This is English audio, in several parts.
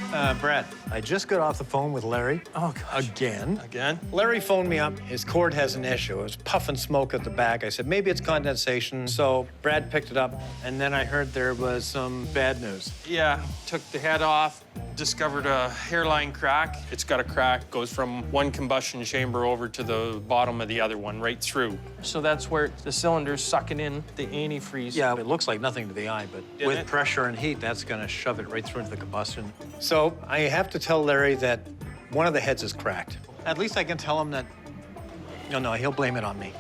Brad, I just got off the phone with Larry. Oh, gosh. Again? Larry phoned me up. His cord has an issue. It was puffing smoke at the back. I said, maybe it's condensation. So Brad picked it up, and then I heard there was some bad news. Yeah, took the head off, discovered a hairline crack. It's got a crack, goes from one combustion chamber over to the bottom of the other one, right through. So that's where the cylinder's sucking in the antifreeze. Yeah, it looks like nothing to the eye, but with pressure and heat, that's gonna shove it right through into the combustion. So I have to tell Larry that one of the heads is cracked. At least I can tell him that, no, he'll blame it on me,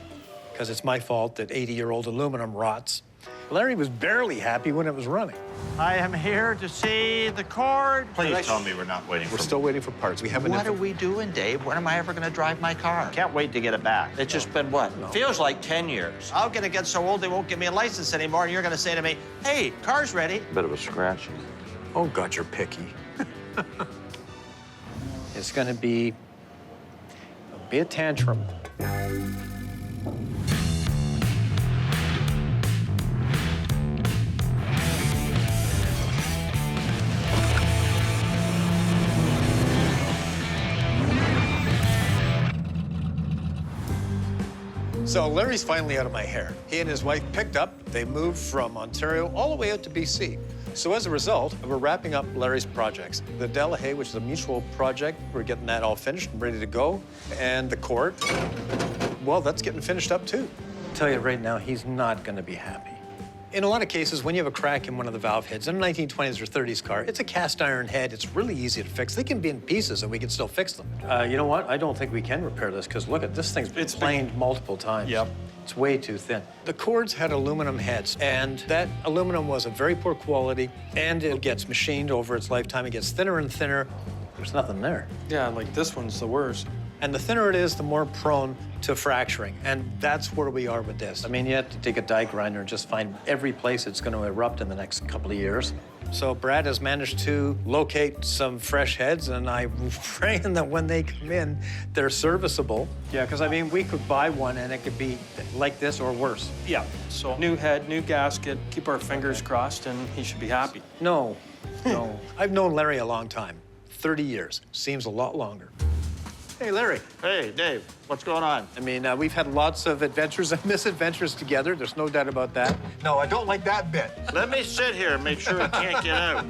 because it's my fault that 80-year-old aluminum rots. Larry was barely happy when it was running. I am here to see the cord. Please tell me we're not waiting for... We're still waiting for parts. We haven't... What are we doing, Dave? When am I ever going to drive my car? Can't wait to get it back. It's just been, what? Feels like 10 years. I'm going to get so old they won't give me a license anymore, and you're going to say to me, hey, car's ready. Bit of a scratch. Oh, God, you're picky. It's gonna be a tantrum. So Larry's finally out of my hair. He and his wife picked up. They moved from Ontario all the way out to BC. So as a result, we're wrapping up Larry's projects. The Delahaye, which is a mutual project, we're getting that all finished and ready to go. And the cord, well, that's getting finished up too. I'll tell you right now, he's not gonna be happy. In a lot of cases, when you have a crack in one of the valve heads, in a 1920s or 30s car, it's a cast iron head. It's really easy to fix. They can be in pieces and we can still fix them. You know what? I don't think we can repair this because look at this thing's been planed multiple times. Yep. It's way too thin. The cords had aluminum heads, and that aluminum was of very poor quality, and it gets machined over its lifetime. It gets thinner and thinner. There's nothing there. Yeah, like this one's the worst. And the thinner it is, the more prone to fracturing. And that's where we are with this. I mean, you have to take a die grinder and just find every place it's going to erupt in the next couple of years. So Brad has managed to locate some fresh heads, and I'm praying that when they come in, they're serviceable. Yeah, because, I mean, we could buy one, and it could be like this or worse. Yeah, so new head, new gasket, keep our fingers crossed, and he should be happy. No. I've known Larry a long time, 30 years. Seems a lot longer. Hey, Larry. Hey, Dave, what's going on? I mean, we've had lots of adventures and misadventures together. There's no doubt about that. No, I don't like that bit. Let me sit here and make sure it can't get out.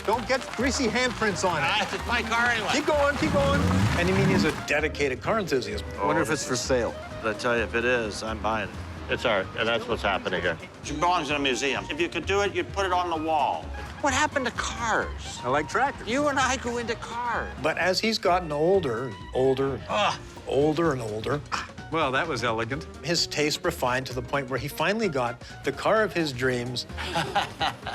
Don't get greasy handprints on it. It's my car anyway. Keep going, keep going. And I mean, he's a dedicated car enthusiast. I wonder if it's for sale. I tell you, if it is, I'm buying it. It's all right, and that's what's happening here. It belongs in a museum. If you could do it, you'd put it on the wall. What happened to cars? I like tractors. You and I go into cars. But as he's gotten older, older and older, Well, that was elegant. his taste refined to the point where he finally got the car of his dreams.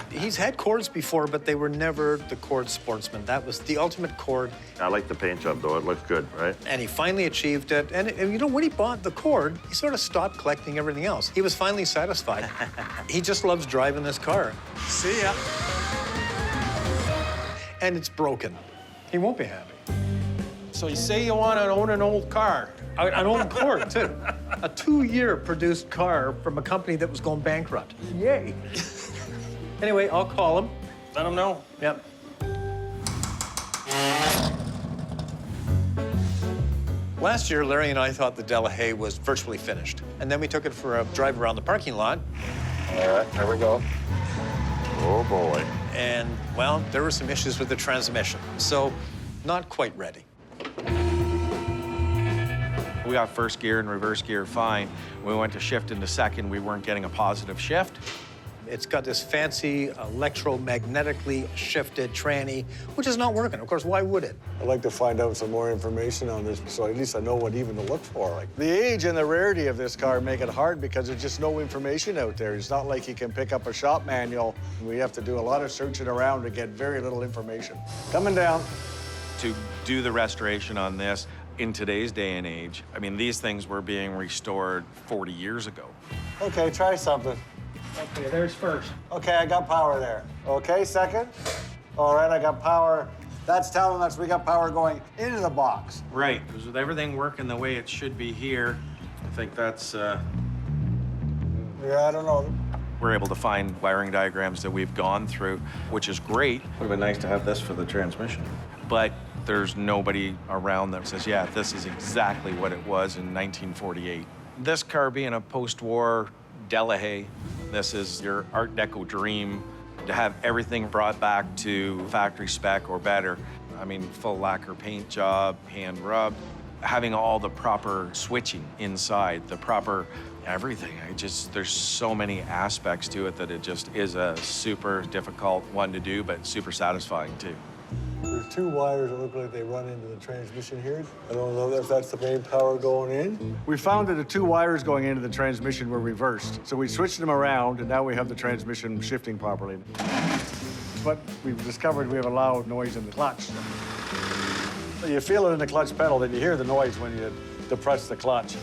He's had Cords before, but they were never the Cord Sportsman. That was the ultimate Cord. I like the paint job, though. It looks good, right? And he finally achieved it. And you know, when he bought the Cord, he sort of stopped collecting everything else. He was finally satisfied. He just loves driving this car. See ya. And it's broken. He won't be happy. So you say you want to own an old car. An old Cord, too. A 2-year produced car from a company that was going bankrupt. Yay. Anyway, I'll call him. Let him know. Yep. Last year, Larry and I thought the Delahaye was virtually finished. And then we took it for a drive around the parking lot. All right, here we go. Oh, boy. And, well, there were some issues with the transmission. So, not quite ready. We got first gear and reverse gear fine. When we went to shift into second, we weren't getting a positive shift. It's got this fancy electromagnetically shifted tranny, which is not working. Of course, why would it? I'd like to find out some more information on this, so at least I know what even to look for. Like, the age and the rarity of this car make it hard because there's just no information out there. It's not like you can pick up a shop manual. We have to do a lot of searching around to get very little information. Coming down. To do the restoration on this in today's day and age, I mean, these things were being restored 40 years ago. Okay, try something. Okay, there's first. Okay, I got power there. Okay, second. All right, I got power. That's telling us we got power going into the box. Right, because with everything working the way it should be here, I think that's, Yeah, I don't know. We're able to find wiring diagrams that we've gone through, which is great. Would have been nice to have this for the transmission. But there's nobody around that says, yeah, this is exactly what it was in 1948. This car being a post-war Delahaye, this is your Art Deco dream, to have everything brought back to factory spec or better. I mean, full lacquer paint job, hand rubbed, having all the proper switching inside, the proper everything. There's so many aspects to it that it just is a super difficult one to do, but super satisfying too. There's two wires that look like they run into the transmission here. I don't know if that's the main power going in. We found that the two wires going into the transmission were reversed. So we switched them around, and now we have the transmission shifting properly. But we've discovered we have a loud noise in the clutch. So you feel it in the clutch pedal, then you hear the noise when you depress the clutch.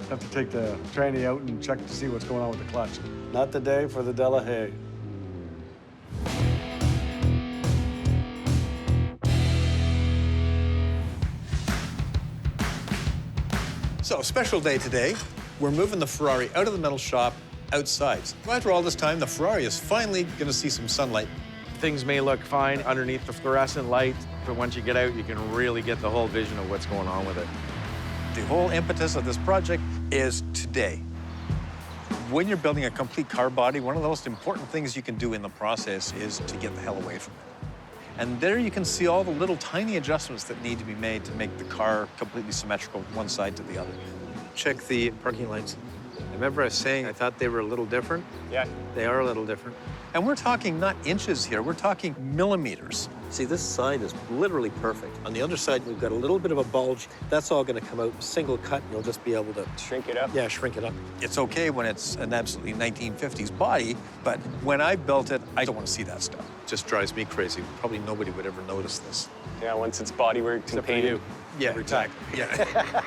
Have to take the tranny out and check to see what's going on with the clutch. Not the day for the Delahaye. So, special day today. We're moving the Ferrari out of the metal shop outside. So after all this time, the Ferrari is finally going to see some sunlight. Things may look fine underneath the fluorescent light, but once you get out, you can really get the whole vision of what's going on with it. The whole impetus of this project is today. When you're building a complete car body, one of the most important things you can do in the process is to get the hell away from it. And there you can see all the little tiny adjustments that need to be made to make the car completely symmetrical one side to the other. Check the parking lights. Remember I was saying I thought they were a little different? Yeah. They are a little different. And we're talking not inches here, we're talking millimeters. See, this side is literally perfect. On the other side, we've got a little bit of a bulge. That's all going to come out single cut, and you'll just be able to Shrink it up. Yeah, shrink it up. It's okay when it's an absolutely 1950s body, but when I built it, I don't want to see that stuff. It just drives me crazy. Probably nobody would ever notice this. Yeah, once it's bodyworked and painted. Yeah, exactly. Yeah.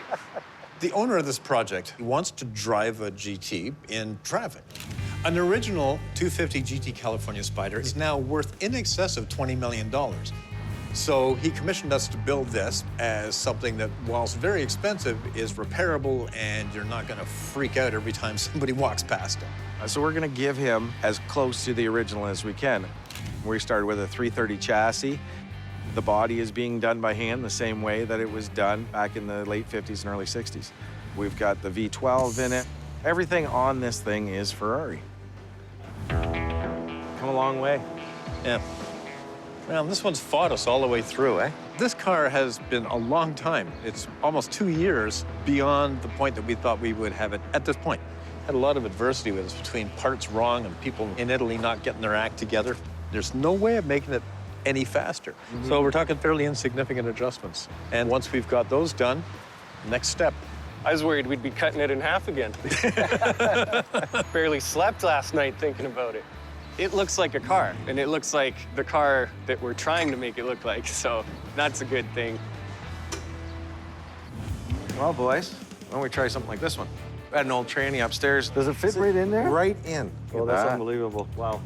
The owner of this project wants to drive a GT in traffic. An original 250 GT California Spider is now worth in excess of $20 million. So he commissioned us to build this as something that, whilst very expensive, is repairable and you're not going to freak out every time somebody walks past it. So we're gonna give him as close to the original as we can. We started with a 330 chassis. The body is being done by hand the same way that it was done back in the late 50s and early 60s. We've got the V12 in it. Everything on this thing is Ferrari. Come a long way. Yeah. Well, this one's fought us all the way through, eh? This car has been a long time. It's almost 2 years beyond the point that we thought we would have it at this point. Had a lot of adversity with us between parts wrong and people in Italy not getting their act together. There's no way of making it any faster. So we're talking fairly insignificant adjustments. And once we've got those done, next step. I was worried we'd be cutting it in half again. Barely slept last night thinking about it. It looks like a car, and it looks like the car that we're trying to make it look like, so that's a good thing. Well, boys, why don't we try something like this one? I had an old tranny upstairs. Does it fit right in there? Right in. Oh, that's unbelievable. Wow.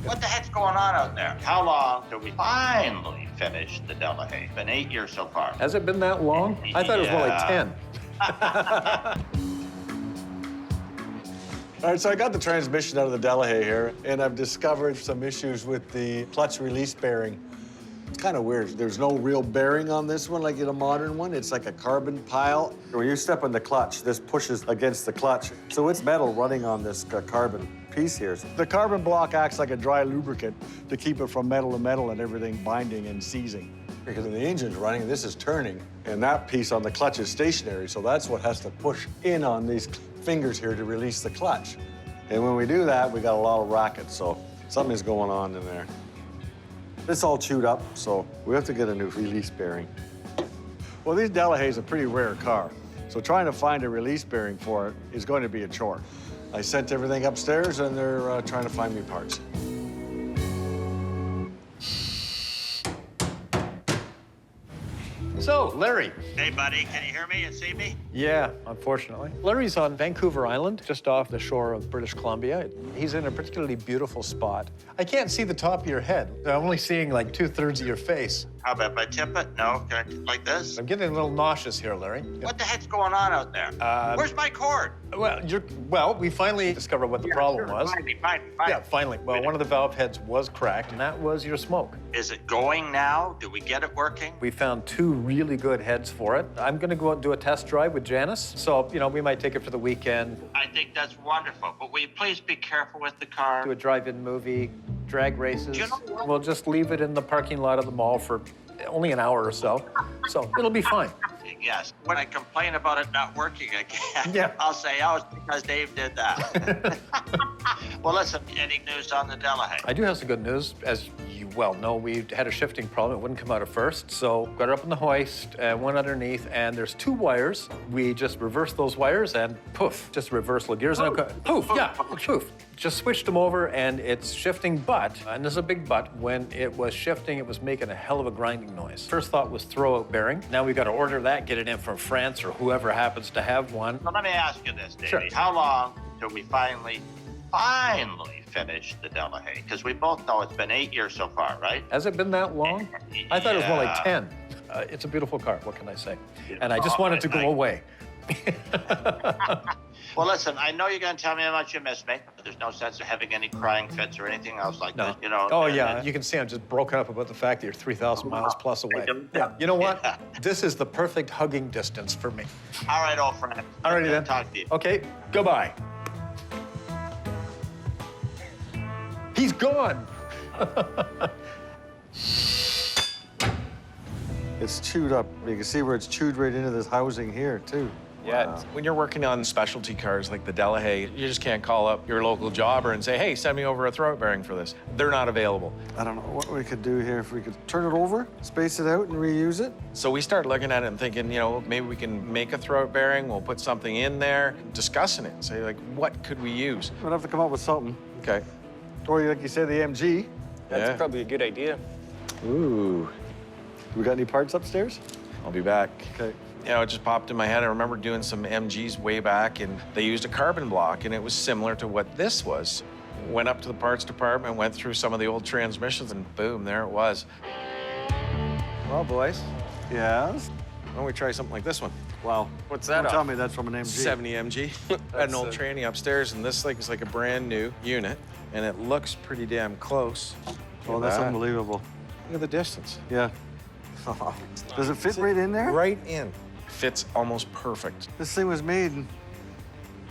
What the heck's going on out there? How long till we finally finish the Delahaye? It's been 8 years so far. Has it been that long? I thought it was more like 10. All right, so I got the transmission out of the Delahaye here, and I've discovered some issues with the clutch release bearing. It's kind of weird. There's no real bearing on this one like in a modern one. It's like a carbon pile. When you step on the clutch, this pushes against the clutch. So it's metal running on this carbon piece here. The carbon block acts like a dry lubricant to keep it from metal to metal and everything binding and seizing. Because when the engine's running, this is turning, and that piece on the clutch is stationary, so that's what has to push in on these fingers here to release the clutch. And when we do that, we got a lot of racket, so something's going on in there. It's all chewed up, so we have to get a new release bearing. Well, these Delahaye's a pretty rare car, so trying to find a release bearing for it is going to be a chore. I sent everything upstairs, and they're trying to find me parts. So, Larry. Hey, buddy, can you hear me and see me? Yeah, unfortunately. Larry's on Vancouver Island, just off the shore of British Columbia. He's in a particularly beautiful spot. I can't see the top of your head. I'm only seeing like 2/3 of your face. How about if I tip it? No, can I like this? I'm getting a little nauseous here, Larry. What the heck's going on out there? Where's my cord? Well, we finally discovered what the problem was. Fine. Yeah, finally. Well, one of the valve heads was cracked, and that was your smoke. Is it going now? Do we get it working? We found 2 really good heads for it. I'm gonna go out and do a test drive with Janice. So, you know, we might take it for the weekend, I think that's wonderful, but will you please be careful with the car? do a drive-in movie, drag races. Do you know what? We'll just leave it in the parking lot of the mall for only an hour or so. So it'll be fine. Yes. When I complain about it not working again, Yeah. I'll say, oh, it's because Dave did that. Well, listen, any news on the Delahaye? I do have some good news. As you well know, we had a shifting problem. It wouldn't come out at first. So got it up on the hoist, went underneath, and there's 2 wires. We just reversed those wires and poof, just a reversal of gears. And poof, yeah, poof. Just switched them over and it's shifting, but, and there's a big but, when it was shifting, it was making a hell of a grinding noise. First thought was throw out bearing. Now we've got to order that, get it in from France or whoever happens to have one. So let me ask you this, Davey. Sure. How long till we finally finish the Delahaye? Because we both know it's been 8 years so far, right? Has it been that long? I thought it was more like 10. It's a beautiful car, what can I say? And I just want it to go away. Well, listen, I know you're going to tell me how much you miss me. There's no sense of having any crying fits or anything else like that, you know. Oh, yeah. You can see I'm just broken up about the fact that you're 3,000 miles plus away. Yeah. You know what? Yeah. This is the perfect hugging distance for me. All right, old friend. All righty then. Talk to you. Okay, goodbye. He's gone. It's chewed up. You can see where it's chewed right into this housing here, too. Yeah, when you're working on specialty cars like the Delahaye, you just can't call up your local jobber and say, hey, send me over a throat bearing for this. They're not available. I don't know what we could do here. If we could turn it over, space it out, and reuse it. So we start looking at it and thinking, you know, maybe we can make a throat bearing, we'll put something in there, discussing it, and say, like, what could we use? We'd have to come up with something. Okay. Or, like you said, the MG. That's probably a good idea. Ooh. We got any parts upstairs? I'll be back. Okay. You know, it just popped in my head. I remember doing some MGs way back, and they used a carbon block, and it was similar to what this was. Went up to the parts department, went through some of the old transmissions, and boom, there it was. Well, boys, Yes. why don't we try something like this one? Wow. What's that Don't tell off? me that's from an MG. 70 MG. I had an old tranny upstairs, and this is like a brand new unit, and it looks pretty damn close. Oh, Look at that's that. unbelievable. Look at the distance. Yeah. Does it fit right in there? Right in. Fits almost perfect. This thing was made in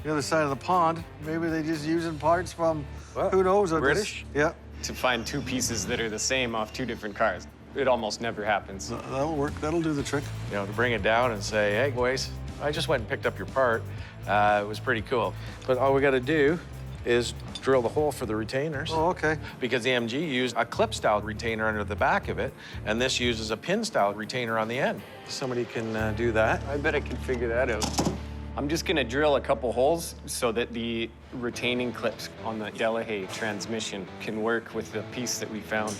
the other side of the pond. Maybe they just using parts from, who knows? British? Yeah. To find 2 pieces that are the same off 2 different cars. It almost never happens. That'll work. That'll do the trick. You know, to bring it down and say, hey, boys, I just went and picked up your part. It was pretty cool. But all we got to do is drill the hole for the retainers. Oh, okay. Because the MG used a clip-style retainer under the back of it, and this uses a pin-style retainer on the end. Somebody can do that. I bet I can figure that out. I'm just gonna drill a couple holes so that the retaining clips on the Delahaye transmission can work with the piece that we found.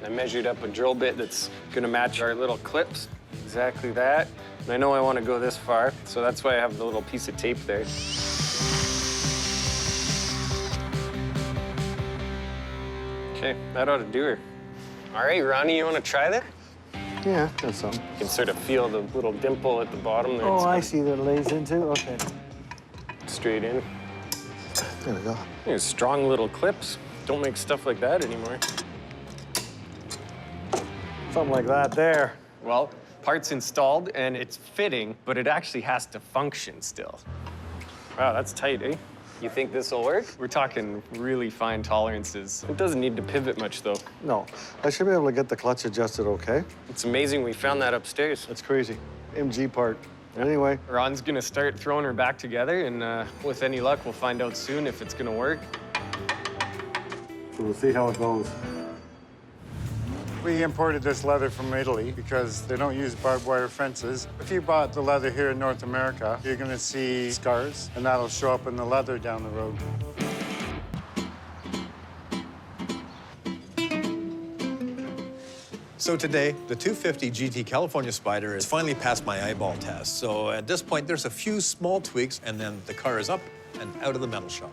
I measured up a drill bit that's gonna match our little clips, exactly that. And I know I wanna go this far, so that's why I have the little piece of tape there. Okay, that ought to do her. All right, Ronnie, you wanna try that? Yeah, that's some. You can sort of feel the little dimple at the bottom there. Oh, It's I see that it lays into. Okay. straight in. There we go. There's strong little clips. Don't make stuff like that anymore. Something like that there. Well, part's installed and it's fitting, but it actually has to function still. Wow, that's tight, eh? You think this will work? We're talking really fine tolerances. It doesn't need to pivot much, though. No, I should be able to get the clutch adjusted okay. It's amazing we found that upstairs. That's crazy. MG part. Anyway, Ron's gonna start throwing her back together, and with any luck, we'll find out soon if it's gonna work. so we'll see how it goes. We imported this leather from Italy because they don't use barbed wire fences. If you bought the leather here in North America, you're gonna see scars, and that'll show up in the leather down the road. So today, the 250 GT California Spider has finally passed my eyeball test. So at this point, there's a few small tweaks, and then the car is up and out of the metal shop.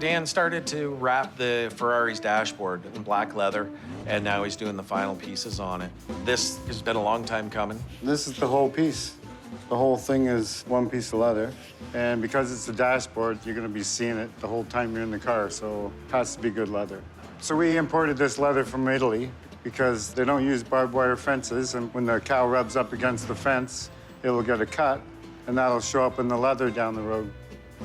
Dan started to wrap the Ferrari's dashboard in black leather, and now he's doing the final pieces on it. This has been a long time coming. This is the whole piece. The whole thing is one piece of leather. And because it's a dashboard, you're gonna be seeing it the whole time you're in the car, so it has to be good leather. So we imported this leather from Italy because they don't use barbed wire fences, and when the cow rubs up against the fence, it'll get a cut, and that'll show up in the leather down the road.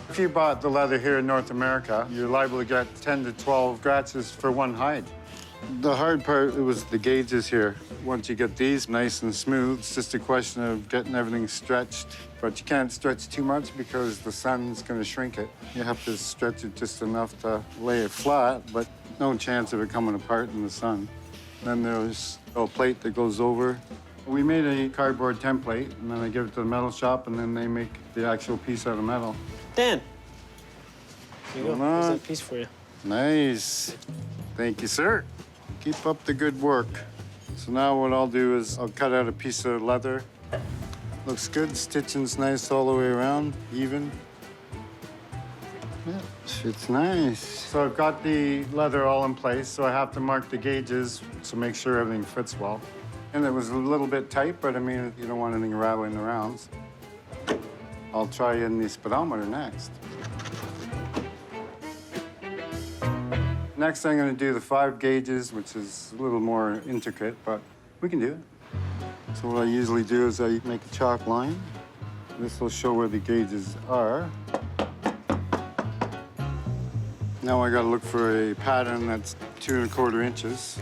If you bought the leather here in North America, you're liable to get 10 to 12 scratches for one hide. The hard part was the gauges here. Once you get these nice and smooth, it's just a question of getting everything stretched. But you can't stretch too much because the sun's going to shrink it. You have to stretch it just enough to lay it flat, but no chance of it coming apart in the sun. Then there's a plate that goes over. We made a cardboard template, and then I give it to the metal shop, and then they make the actual piece out of metal. Dan, here you go. Hold on. Here's that piece for you. Nice. Thank you, sir. Keep up the good work. So now what I'll do is I'll cut out a piece of leather. Looks good. Stitching's nice all the way around, even. Yeah, fits nice. So I've got the leather all in place, so I have to mark the gauges to make sure everything fits well. And it was a little bit tight, but I mean, you don't want anything rattling around. I'll try in the speedometer next. Next, I'm going to do the 5 gauges, which is a little more intricate, but we can do it. So what I usually do is I make a chalk line. This will show where the gauges are. Now I got to look for a pattern that's 2 1/4 inches.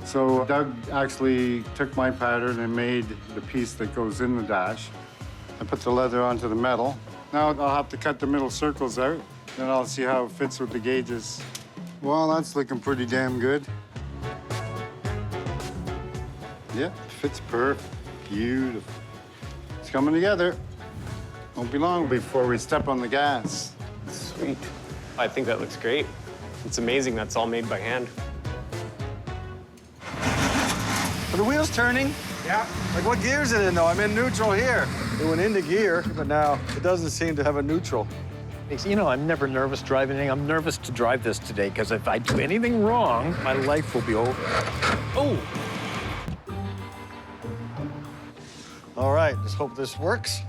So Doug actually took my pattern and made the piece that goes in the dash. I put the leather onto the metal. Now I'll have to cut the middle circles out, then I'll see how it fits with the gauges. Well, that's looking pretty damn good. Yeah, fits perfect. Beautiful. It's coming together. Won't be long before we step on the gas. Sweet. I think that looks great. It's amazing that's all made by hand. Are the wheels turning? Yeah. Like, what gear is it in, though? I'm in neutral here. It went into gear, but now it doesn't seem to have a neutral. You know, I'm never nervous driving anything. I'm nervous to drive this today, because if I do anything wrong, my life will be over. Oh! All right, let's hope this works.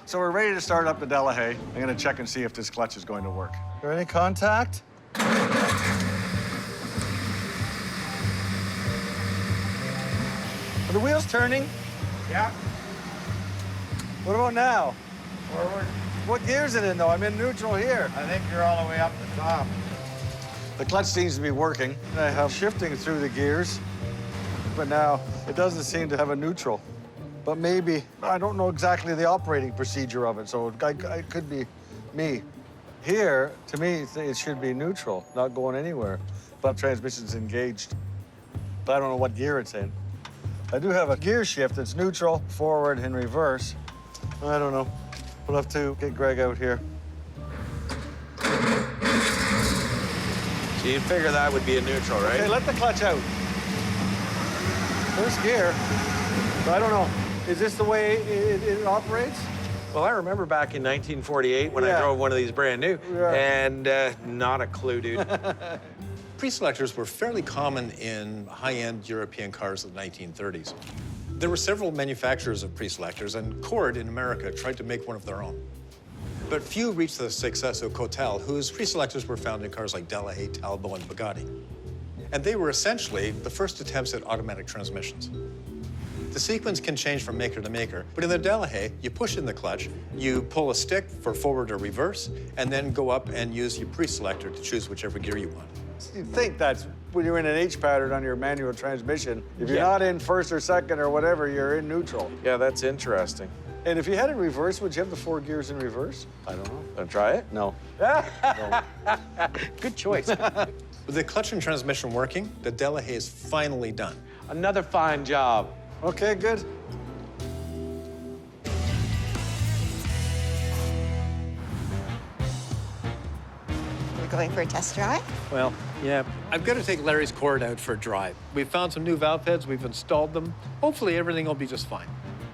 So we're ready to start up the Delahaye. I'm gonna check and see if this clutch is going to work. Is there any contact? Are the wheels turning? Yeah. What about now? Forward. What gear is it in, though? I'm in neutral here. I think you're all the way up the top. The clutch seems to be working. I have shifting through the gears, but now it doesn't seem to have a neutral. But maybe, I don't know exactly the operating procedure of it, so it could be me. Here, to me, it should be neutral, not going anywhere. But transmission's engaged. But I don't know what gear it's in. I do have a gear shift that's neutral, forward, and reverse. I don't know. We'll have to get Greg out here. So you'd figure that would be a neutral, right? Okay, let the clutch out. First gear. I don't know. Is this the way it operates? Well, I remember back in 1948 when I drove one of these brand new, and not a clue, dude. Pre-selectors were fairly common in high-end European cars of the 1930s. There were several manufacturers of pre-selectors, and Cord in America tried to make one of their own. But few reached the success of Cotel, whose pre-selectors were found in cars like Delahaye, Talbot, and Bugatti. And they were essentially the first attempts at automatic transmissions. The sequence can change from maker to maker, but in the Delahaye, you push in the clutch, you pull a stick for forward or reverse, and then go up and use your pre-selector to choose whichever gear you want. You'd think that's when you're in an H pattern on your manual transmission. If you're not in first or second or whatever, you're in neutral. Yeah, that's interesting. And if you had it in reverse, would you have the 4 gears in reverse? I don't know. Want to try it? No. Good choice. With the clutch and transmission working, the Delahaye is finally done. Another fine job. Okay, good. We're going for a test drive? Well, yeah. I've got to take Larry's Cord out for a drive. We've found some new valve heads, we've installed them. Hopefully everything will be just fine.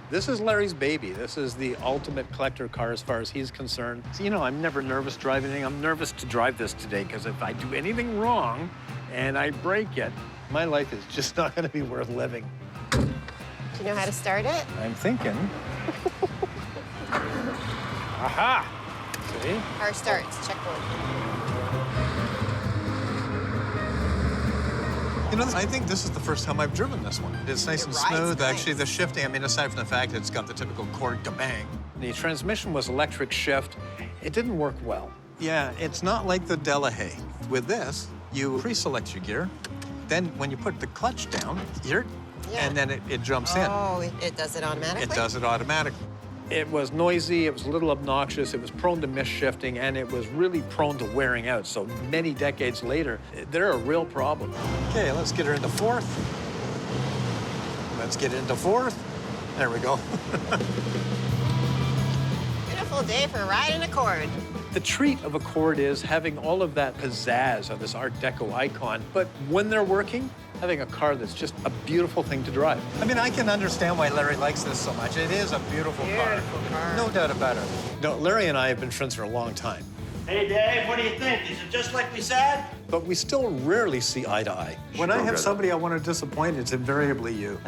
This is Larry's baby. This is the ultimate collector car as far as he's concerned. So, you know, I'm never nervous driving anything. I'm nervous to drive this today because if I do anything wrong and I break it, my life is just not going to be worth living. Do you know how to start it? I'm thinking. Aha! See? Car starts. Check one. You know, I think this is the first time I've driven this one. It's nice It and rides smooth. nice. Actually, the shifting, I mean, aside from the fact that it's got the typical Cord kabang. The transmission was electric shift. It didn't work well. Yeah, it's not like the Delahaye. With this, you pre-select your gear. Then when you put the clutch down, and then it jumps in. Oh, it does it automatically? It does it automatically. It was noisy, it was a little obnoxious, it was prone to misshifting, and it was really prone to wearing out. So many decades later, they're a real problem. Okay, let's get her into fourth. Let's get into fourth. There we go. Beautiful day for riding a Cord. The treat of a Cord is having all of that pizzazz of this Art Deco icon, but when they're working, having a car that's just a beautiful thing to drive. I mean, I can understand why Larry likes this so much. It is a beautiful car. No doubt about it. No, Larry and I have been friends for a long time, Hey, Dave, what do you think? Is it just like we said? but we still rarely see eye to eye. When I have somebody I want to disappoint, it's invariably you.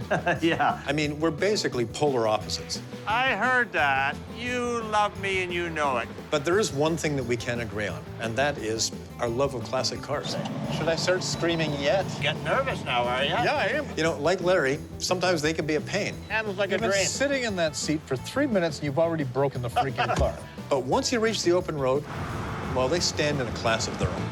Yeah. I mean, we're basically polar opposites. I heard that. You love me and you know it. But there is one thing that we can agree on, and that is our love of classic cars. Should I start screaming yet? Getting nervous now, are you? Yeah, I am. You know, like Larry, sometimes they can be a pain. Happens like You've a been dream. sitting in that seat for 3 minutes and you've already broken the freaking car. But once you reach the open road, well, they stand in a class of their own.